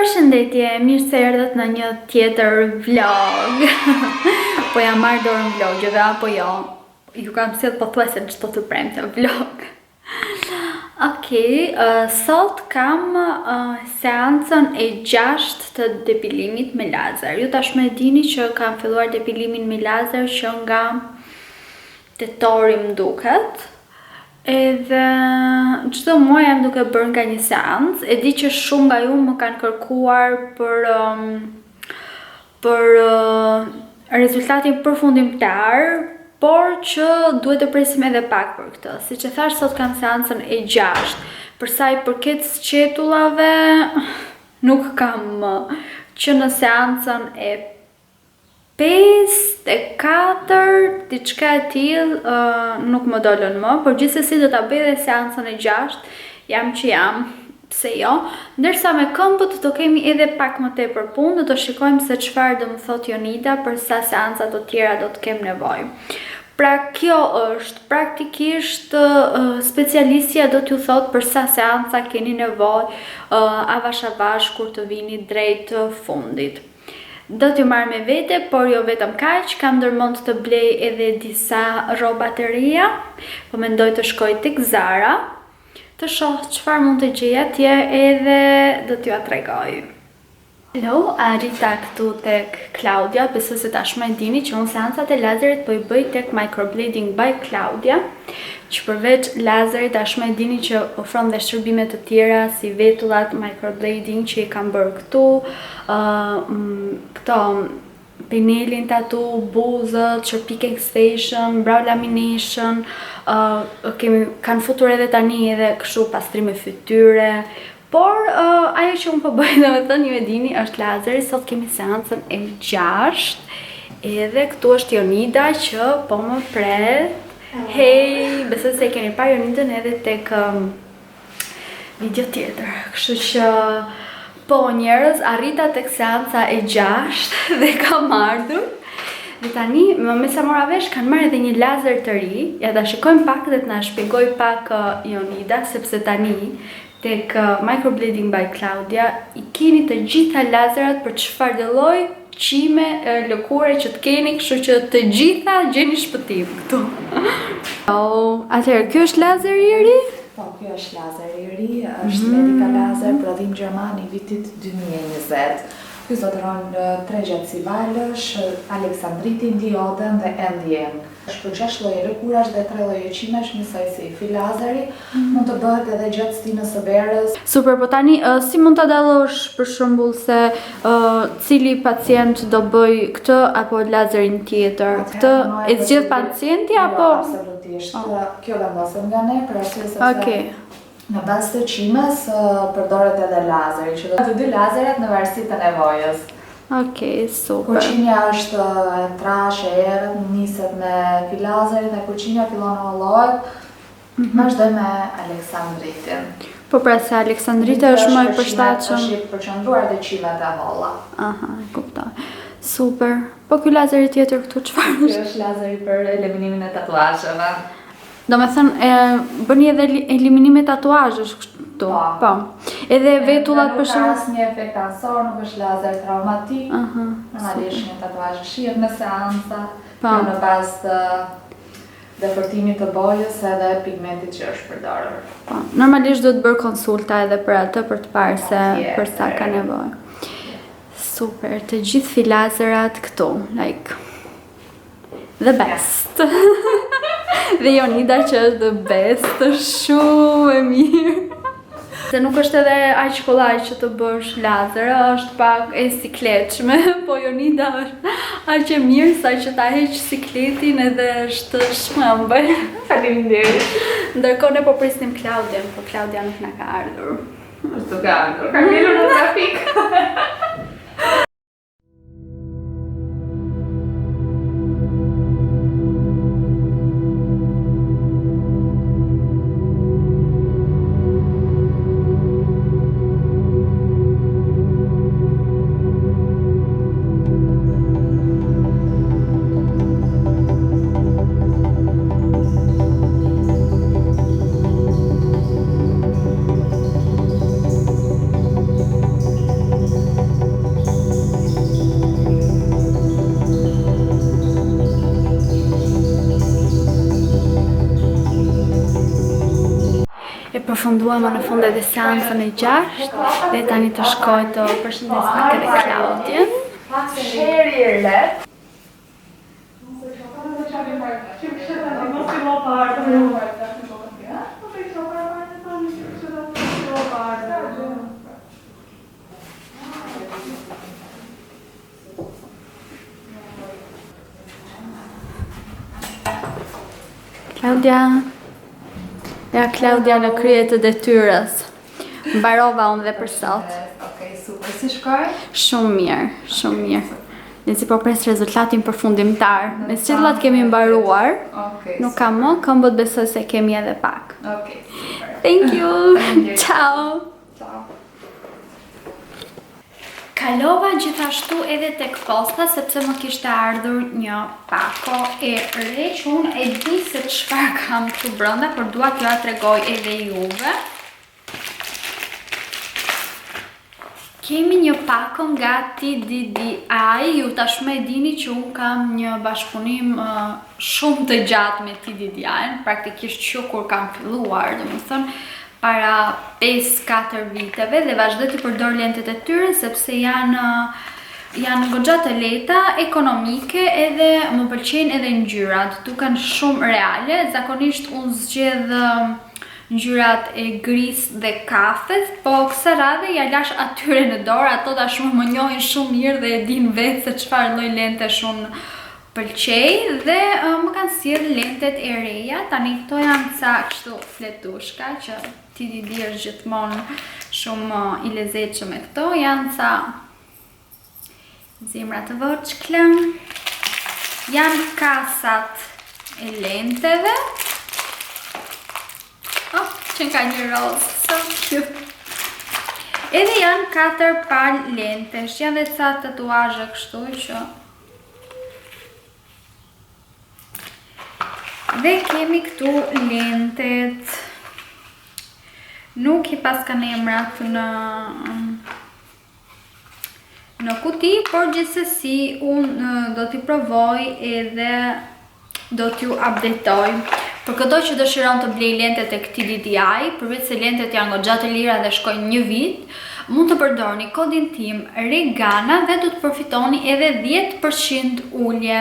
Përshëndetje, mirë se erdhët në një tjetër vlog. Po jam marrë dorën vlogjeve, apo jo? Ju kam sjell pothuajse në çdo të premte vlog. Okej, sot kam seancën e 6 të depilimit me lazer. Ju tashmë e dini që kam filluar depilimin me lazer që nga tetori më duket. Edhe çdo muaj jam duke bërë nga një seancë. E di që shumë nga ju më kanë kërkuar për rezultatin përfundimtar, por që duhet të presim edhe pak për këtë. Siç e thash, sot kam seancën e 6. Për sa i përket sqetullave, nuk kam që në seancën e 5 e 4, diçka e tillë, nuk më dolën më, por gjithsesi do ta bëj edhe seancën e 6, jam që jam, pse jo. Ndërsa me këmbët do kemi edhe pak më tepër punë, do të shikojmë se çfarë do më thot Jonida për sa seanca të tjera do të kem nevojë. Pra kjo është praktikisht specialistja do t'ju thot për sa seanca keni nevojë avash avash kur të vini drejt fundit. Do t'ju marrë me vete, por jo vetëm kaq, kam ndërmend të blej edhe disa rroba të reja, po mendoj të shkoj tek Zara, të shoh çfarë mund të gjej atje edhe do t'ju tregoj. Hello, arrita këtu tek Claudia, besoj se tashmë e dini që unë seancat e lazerit po i bëj tek Microblading by Claudia, që përveç lazerit tashmë e dini që ofron dhe shërbime të tjera si vetullat microblading që i kam bërë këtu, këto penelin tatu, buzët, Sherpicking station, brow lamination, kanë futur edhe tani edhe kështu pastrime fytyre. Por ajo që unë po bëj, domethënë ju e dini, është lazeri. Sot kemi seancën e 6. Edhe këtu është Jonida që po më pret. Hej, besoj se keni parë Jonidën edhe tek video tjetër. Kështu që po njerëz, arrita tek seanca e 6 dhe kam ardhur. Dhe tani, me sa mora vesh, kanë marrë edhe një lazer të ri. Ja ta shikojmë pak dhe të na shpjegoj pak Jonida, sepse tani tek Microblading by Claudia i keni të gjitha lazerat për çfarë do lloj qime, lëkure që të keni, kështu që të gjitha gjeni shpëtim këtu. Atëherë, ky është lazeri i ri? Po, kjo është lazeri i ri, është Medica Laser, prodhim gjerman i vitit 2020. Ky zotëron tregjat si valësh, aleksandritin, dioden dhe NDN. Është për 6 lloje lëkurash dhe 3 lloje qimesh, njësoj si filazeri, mund të bëhet edhe gjatë stinës së verës. Super, po tani si mund ta dallosh për shembull se cili pacient do bëj këtë apo lazerin tjetër? Këtë e zgjedh pacienti apo? Absolutisht. Kjo vendoset nga ne për arsye se në bazë të qimes përdoret edhe lazeri, që do të dy lazeret në varësi të nevojës. Okej, super. Kur qinja është trash e errët, niset me filazerin dhe kur qinja fillon të hollohet, vazhdoj me aleksandritin. Po pra se aleksandriti është më i përshtatshëm. Është i përqendruar te qimet e holla. Aha, e kuptoj. Super. Po ky lazeri tjetër këtu çfarë është? Ky është lazeri për eliminimin e tatuazheve. Do me thënë, bëni edhe eliminime tatuazhesh këtu. Po. Edhe vetullat për shembull. Nuk ka asnjë efekt ansor, nuk është lazer traumatik. Normalisht një tatuazh shihet në seanca, në bazë të defortimit të bojës edhe pigmentit që është përdorur. Po. Normalisht duhet bërë konsulta edhe për atë për të parë se për sa ka nevojë. Super, të gjithë filazerat këtu, like the best. Dhe Jonida që është the best, është shumë e mirë. Se nuk është edhe aq kollaj që të bësh lazer, është pak e sikletshme, po Jonida është aq e mirë sa që ta heq sikletin edhe është shmëmbër. Faleminderit. Ndërkohë ne po prisnim Claudian, po Claudia nuk na ka ardhur. Është duke ardhur. Ka ngelur në trafik. përfunduam në fund edhe seancën e 6 dhe tani të shkoj të përshëndes pak edhe Claudien. Claudia. Ja, Claudia në krye të detyrës. Mbarova unë dhe për sot. Okej, super. Si shkoj? Shumë mirë, shumë mirë. Ne si po pres rezultatin përfundimtar. Me cillat kemi mbaruar. Okej. Nuk kam më, këmbët besoj se kemi edhe pak. Okej, super. Thank you. Ciao. Ciao. Kalova gjithashtu edhe tek posta sepse më kishte ardhur një pako e re që unë e di se çfarë kam këtu brenda, por dua t'ju tregoj edhe juve. Kemi një pako nga TDDI, ju tashmë e dini që unë kam një bashkëpunim shumë të gjatë me TDDI-n, praktikisht që kur kam filluar, domethënë para 5-4 viteve dhe vazhdoj të përdor lentet e tyre sepse janë goxha të lehta, ekonomike edhe më pëlqejnë edhe ngjyrat, duken shumë reale. Zakonisht unë zgjedh ngjyrat e gris dhe kafes, po kësaj radhe ja lash atyre në dorë, ato tashmë më njohin shumë mirë dhe e din vetë se çfarë lloj lentesh unë pëlqej dhe më kanë sjell lentet e reja. Tani këto janë ca kështu fletushka që TDD është gjithmonë shumë i lezetshëm me këto. Janë ca zemra të voçkla. Janë kasat e lenteve. Oh, që ka një roz, so cute. Edhe janë 4 pal lentesh, janë dhe ca tatuazhe kështu që dhe kemi këtu lentet. Nuk I pas kanë emrat në kuti, por gjithsesi unë do t'i provoj edhe do t'ju updatoj. Për këto që dëshiron të blej lentet e këtij TDDI, përveç se lentet janë goxha të lira dhe shkojnë një vit, mund të përdorni kodin tim Regana dhe do të përfitoni edhe 10% ulje.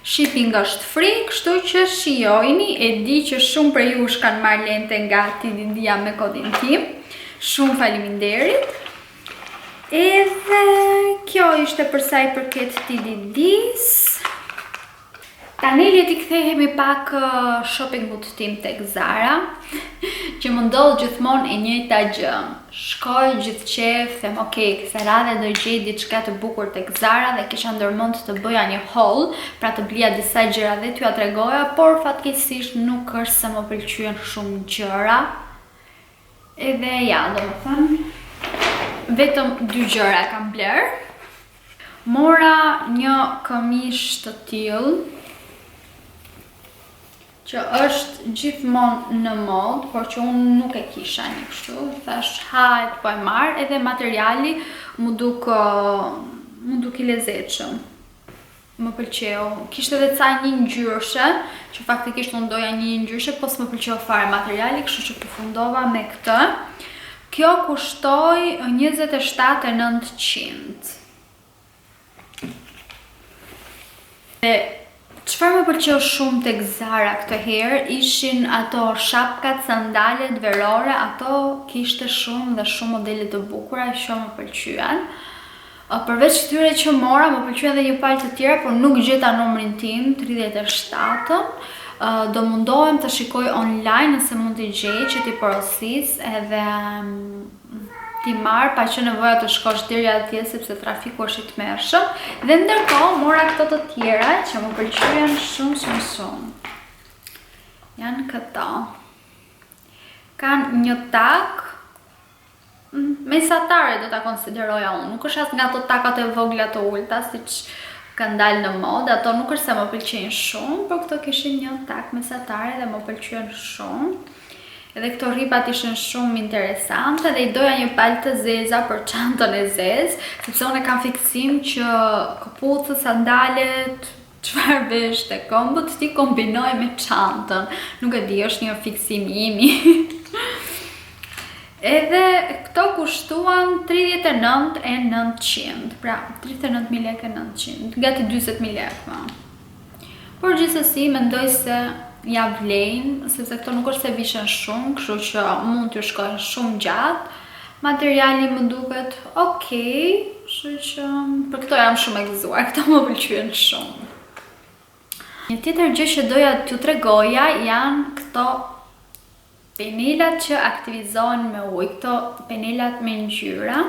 Shipping është free, kështu që shijojini, e di që shumë prej jush kanë marrë lente nga TDD-ja me kodin tim. Shumë faleminderit. Edhe kjo ishte për sa I përket TDD-s. Tani le t'i kthehemi pak shoppingut tim tek Zara, që më ndodh gjithmonë e njëjta gjë. Shkoj gjithçef, them ok, kësaj radhe do gjej diçka të bukur tek Zara dhe kisha ndërmend të bëja një haul, pra të blija disa gjëra dhe t'ju tregoja, por fatkeqësisht nuk është se më pëlqyen shumë gjëra. Edhe ja, domethënë vetëm 2 gjëra kam bler. Mora një këmishë të tillë që është gjithmonë në mod, por që unë nuk e kisha një kështu. Thash, hajt po e marr, edhe materiali mu duk I lezetshëm. Më pëlqeu. Kishte edhe ca një ngjyrshe, që faktikisht unë doja një ngjyrshe, po s'më pëlqeu fare materiali, kështu që përfundova me këtë. Kjo kushtoi 27.900. Dhe çfarë më pëlqeu shumë tek Zara këtë herë ishin ato shapkat, sandalet verore, ato kishte shumë dhe shumë modele të bukura që më pëlqyen. Përveç këtyre që mora, më pëlqyen edhe një palë të tjera, por nuk gjeta numrin tim, 37-ën. Do mundohem të shikoj online nëse mund t'i gjej që t'i porosis edhe t'i marr pa që nevoja të shkosh deri atje sepse trafiku është I tmerrshëm. Dhe ndërkohë mora këto të tjera që më pëlqyen shumë. Janë këto. Kanë një tak mesatare do ta konsideroja unë. Nuk është as nga ato takat e vogla të ulta siç kanë dalë në modë, ato nuk është se më pëlqejnë shumë, por këto kishin një tak mesatare dhe më pëlqyen shumë. Edhe këto rripat ishin shumë interesante dhe I doja një palë të zeza për çantën e zezë, sepse unë kam fiksim që këpucët, sandalet, çfarë vesh te këmbët ti kombinoj me çantën. Nuk e di, është një fiksim imi. Edhe këto kushtuan 39.900, pra 39.000 lekë e 900, gati 20.000 lekë ma. Por gjithsesi mendoj se ja vlejnë, sepse këto nuk është se vishën shumë, kështu që mund të shkojnë shumë gjatë. Materiali më duket okej, kështu që për këto jam shumë e gëzuar, këto më pëlqyen shumë. Një tjetër gjë që doja t'ju tregoja janë këto penelat që aktivizohen me ujë, këto penelat me ngjyra,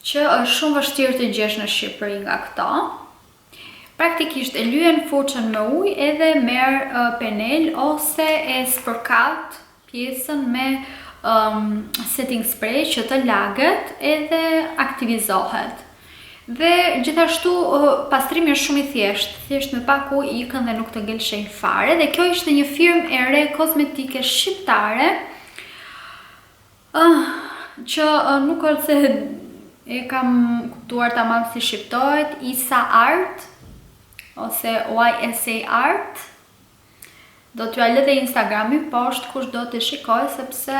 që është shumë vështirë të gjesh në Shqipëri nga këto. Praktikisht e lyen furçën me ujë edhe merr penel ose e spërkat pjesën me setting spray që të lagët edhe aktivizohet. Dhe gjithashtu pastrimi është shumë i thjesht me pak ujë ikën dhe nuk të gëlshejnë fare. Dhe kjo ishte një firmë e re kozmetike shqiptare që nuk është se e kam kuptuar tamam si shqiptohet, Isa Art ose YSA Art. Do t'ju lë Instagrami poshtë kush do të shikoj, sepse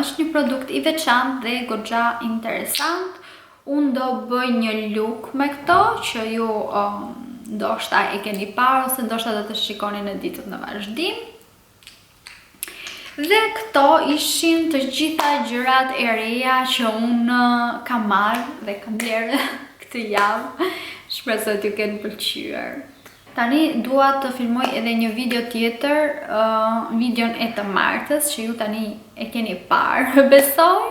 është një produkt i veçantë dhe goxha interesant. Unë do bëj një look me këto që ju ndoshta e keni parë ose ndoshta do të shikoni në ditët në vazhdim. Dhe këto ishin të gjitha gjërat e reja që unë kam marrë dhe kam blerë këtë javë. Shpresoj t'ju kenë pëlqyer. Tani dua të filmoj edhe një video tjetër, videon e të martës që ju tani e keni parë, besoj.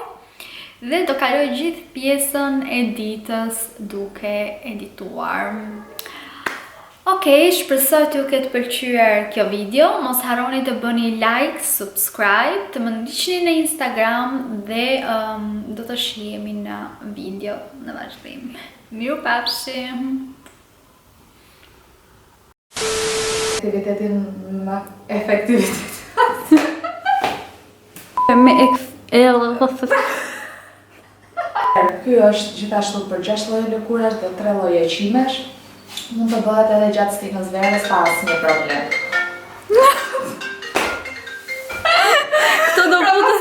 Dhe do kaloj gjithë pjesën e ditës duke edituar. Okej, shpresoj t'ju ketë pëlqyer kjo video. Mos harroni të bëni like, subscribe, të më ndiqni në Instagram dhe do të shihemi në video në vazhdim. Mirupafshim! Aktivitetin me efektivitet. Ky është gjithashtu për 6 lloje lëkurash dhe 3 lloje qimesh. Mund të bëhet edhe gjatë stinës verës pa asnjë problem. Kto do futet?